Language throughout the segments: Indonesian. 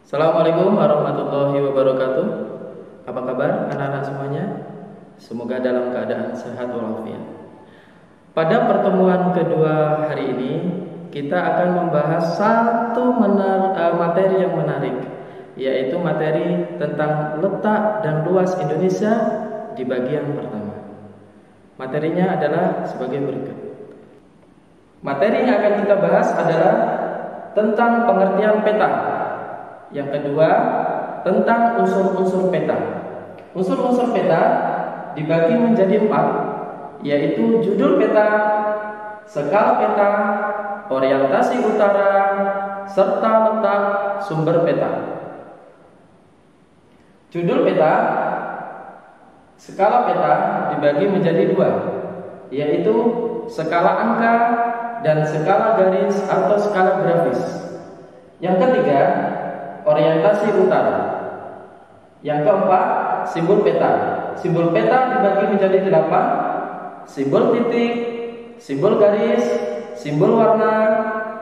Assalamualaikum warahmatullahi wabarakatuh. Apa kabar anak-anak semuanya? Semoga dalam keadaan sehat walafiat. Pada pertemuan kedua hari ini, kita akan membahas satu materi yang menarik, yaitu materi tentang letak dan luas Indonesia di bagian pertama. Materinya adalah sebagai berikut. Materi yang akan kita bahas adalah tentang pengertian peta. Yang kedua, tentang unsur-unsur peta. Unsur-unsur peta dibagi menjadi 4, yaitu judul peta, skala peta, orientasi utara, serta letak sumber peta. Judul peta, skala peta dibagi menjadi 2, yaitu skala angka dan skala garis atau skala grafis. Yang ketiga, orientasi utara. Yang keempat, simbol peta. Simbol peta dibagi menjadi 8, simbol titik, simbol garis, simbol warna,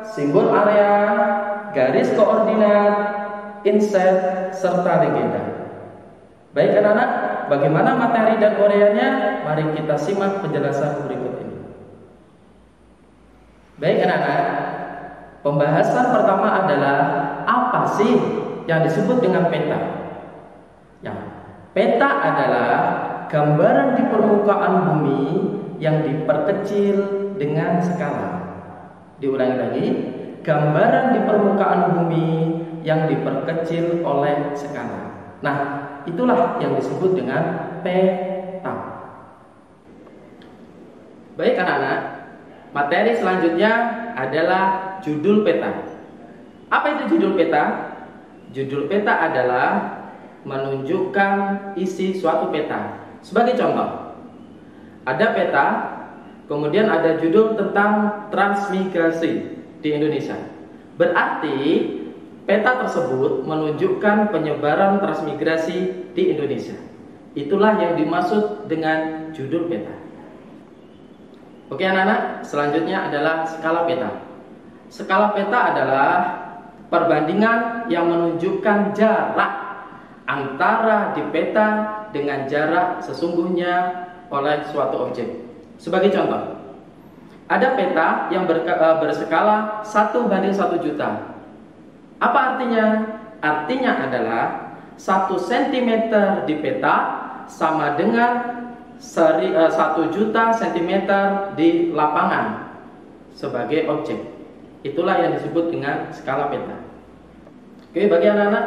simbol area, garis koordinat, inset, serta legenda. Baik anak-anak, bagaimana materi dan uraiannya? Mari kita simak penjelasan berikut ini. Baik anak-anak, pembahasan pertama adalah apa sih yang disebut dengan peta? Ya, peta adalah gambaran di permukaan bumi yang diperkecil dengan skala. Diulangi lagi, gambaran di permukaan bumi yang diperkecil oleh skala. Nah, itulah yang disebut dengan peta. Baik anak-anak, materi selanjutnya adalah judul peta. Apa itu judul peta? Judul peta adalah menunjukkan isi suatu peta. Sebagai contoh, ada peta, kemudian ada judul tentang transmigrasi di Indonesia. Berarti peta tersebut menunjukkan penyebaran transmigrasi di Indonesia. Itulah yang dimaksud dengan judul peta. Oke anak-anak, selanjutnya adalah skala peta. Skala peta adalah perbandingan yang menunjukkan jarak antara di peta dengan jarak sesungguhnya oleh suatu objek. Sebagai contoh, ada peta yang berskala 1:1 juta. Apa artinya? Artinya adalah 1 cm di peta sama dengan 1 juta cm di lapangan sebagai objek. Itulah yang disebut dengan skala peta. Oke, bagi anak-anak,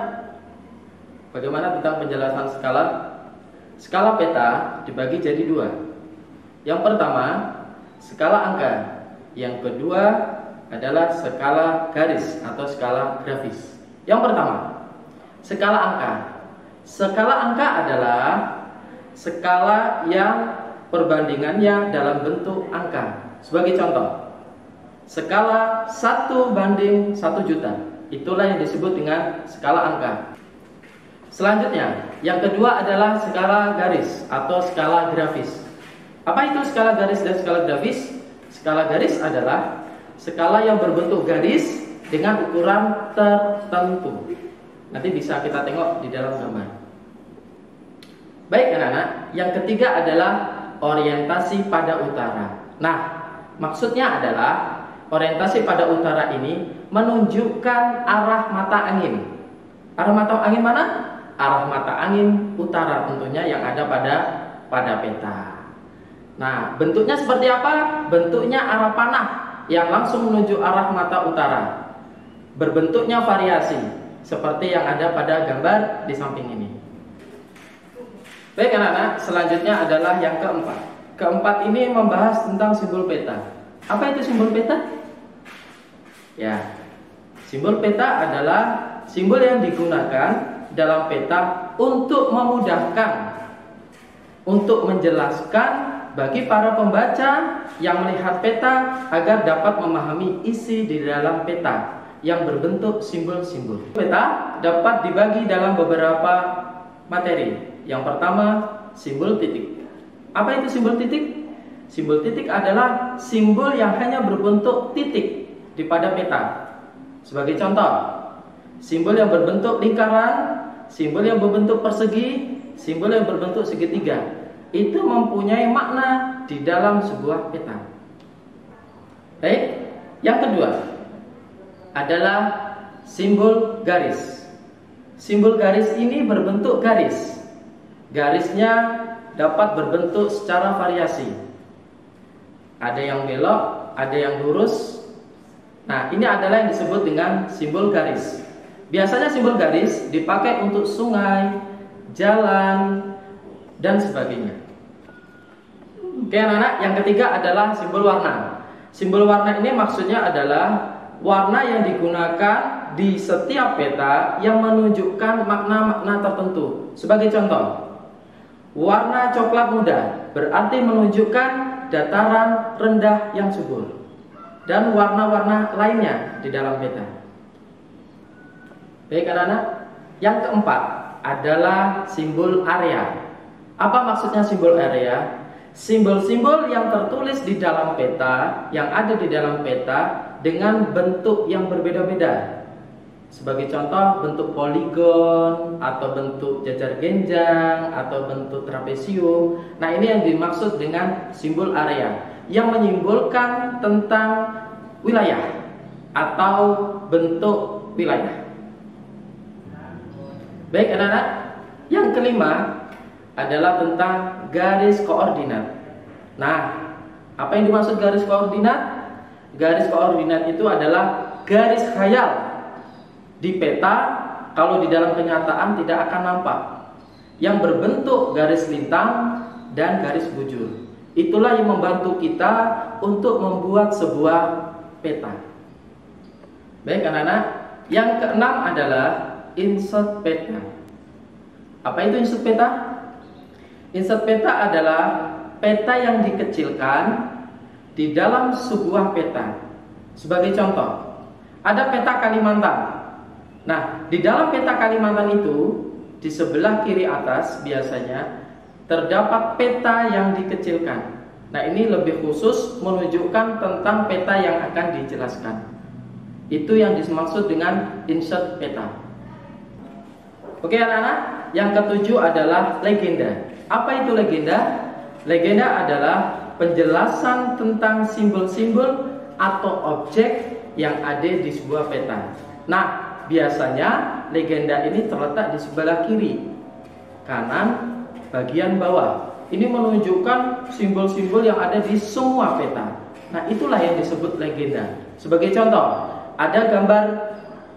bagaimana tentang penjelasan skala? Skala peta dibagi jadi 2. Yang pertama, skala angka. Yang kedua adalah skala garis atau skala grafis. Yang pertama, skala angka. Skala angka adalah skala yang perbandingannya dalam bentuk angka. Sebagai contoh, skala 1:1 juta. Itulah yang disebut dengan skala angka. Selanjutnya, yang kedua adalah skala garis atau skala grafis. Apa itu skala garis dan skala grafis? Skala garis adalah skala yang berbentuk garis dengan ukuran tertentu. Nanti bisa kita tengok di dalam gambar. Baik anak-anak, yang ketiga adalah orientasi pada utara. Nah, maksudnya adalah orientasi pada utara ini menunjukkan arah mata angin. Arah mata angin mana? Arah mata angin utara tentunya yang ada pada peta. Nah, bentuknya seperti apa? Bentuknya arah panah yang langsung menuju arah mata utara. Berbentuknya variasi seperti yang ada pada gambar di samping ini. Baik anak-anak, selanjutnya adalah yang keempat. Keempat ini membahas tentang simbol peta. Apa itu simbol peta? Ya, simbol peta adalah simbol yang digunakan dalam peta untuk memudahkan, untuk menjelaskan bagi para pembaca yang melihat peta agar dapat memahami isi di dalam peta yang berbentuk simbol-simbol. Peta dapat dibagi dalam beberapa materi. Yang pertama, simbol titik. Apa itu simbol titik? Simbol titik adalah simbol yang hanya berbentuk titik di pada peta. Sebagai contoh, simbol yang berbentuk lingkaran, simbol yang berbentuk persegi, simbol yang berbentuk segitiga, itu mempunyai makna di dalam sebuah peta. Baik, yang kedua adalah simbol garis. Simbol garis ini berbentuk garis. Garisnya dapat berbentuk secara variasi. Ada yang belok, ada yang lurus. Nah, ini adalah yang disebut dengan simbol garis. Biasanya simbol garis dipakai untuk sungai, jalan, dan sebagainya. Oke anak-anak, yang ketiga adalah simbol warna. Simbol warna ini maksudnya adalah warna yang digunakan di setiap peta yang menunjukkan makna-makna tertentu. Sebagai contoh, warna coklat muda berarti menunjukkan dataran rendah yang subur, dan warna-warna lainnya di dalam peta. Baik anak-anak, yang keempat adalah simbol area. Apa maksudnya simbol area? Simbol-simbol yang tertulis di dalam peta, yang ada di dalam peta dengan bentuk yang berbeda-beda. Sebagai contoh, bentuk poligon, atau bentuk jajar genjang, atau bentuk trapesium. Nah, ini yang dimaksud dengan simbol area, yang menyimbolkan tentang wilayah atau bentuk wilayah. Baik anak-anak, yang kelima adalah tentang garis koordinat. Nah, apa yang dimaksud garis koordinat? Garis koordinat itu adalah garis khayal di peta, kalau di dalam kenyataan tidak akan nampak, yang berbentuk garis lintang dan garis bujur. Itulah yang membantu kita untuk membuat sebuah peta. Baik anak-anak, yang keenam adalah insert peta. Apa itu insert peta? Insert peta adalah peta yang dikecilkan di dalam sebuah peta. Sebagai contoh, ada peta Kalimantan. Nah, di dalam peta Kalimantan itu, di sebelah kiri atas biasanya terdapat peta yang dikecilkan. Nah, ini lebih khusus menunjukkan tentang peta yang akan dijelaskan. Itu yang dimaksud dengan insert peta. Oke anak-anak, yang ketujuh adalah legenda. Apa itu legenda? Legenda adalah penjelasan tentang simbol-simbol atau objek yang ada di sebuah peta. Nah, biasanya legenda ini terletak di sebelah kiri, kanan, bagian bawah. Ini menunjukkan simbol-simbol yang ada di semua peta. Nah, itulah yang disebut legenda. Sebagai contoh, ada gambar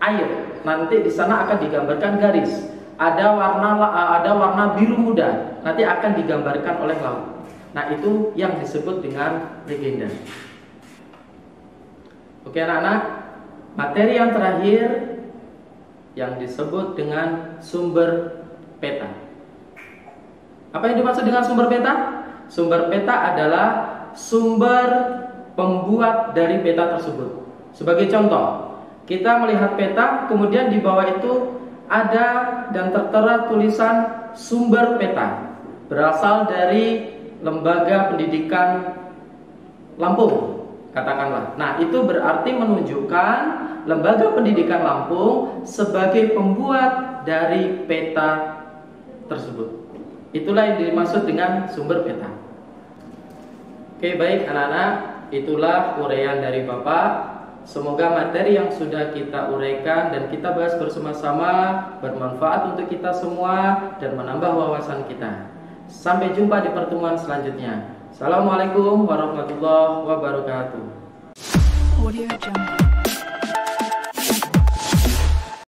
air. Nanti di sana akan digambarkan garis. Ada warna biru muda. Nanti akan digambarkan oleh laut. Nah, itu yang disebut dengan legenda. Oke anak-anak, materi yang terakhir yang disebut dengan sumber peta. Apa yang dimaksud dengan sumber peta? Sumber peta adalah sumber pembuat dari peta tersebut. Sebagai contoh, kita melihat peta, kemudian di bawah itu ada dan tertera tulisan sumber peta, berasal dari Lembaga Pendidikan Lampung, katakanlah. Nah, itu berarti menunjukkan Lembaga Pendidikan Lampung sebagai pembuat dari peta tersebut. Itulah yang dimaksud dengan sumber peta. Oke, baik anak-anak, itulah uraian dari Bapak. Semoga materi yang sudah kita uraikan dan kita bahas bersama-sama bermanfaat untuk kita semua dan menambah wawasan kita. Sampai jumpa di pertemuan selanjutnya. Assalamualaikum warahmatullahi wabarakatuh.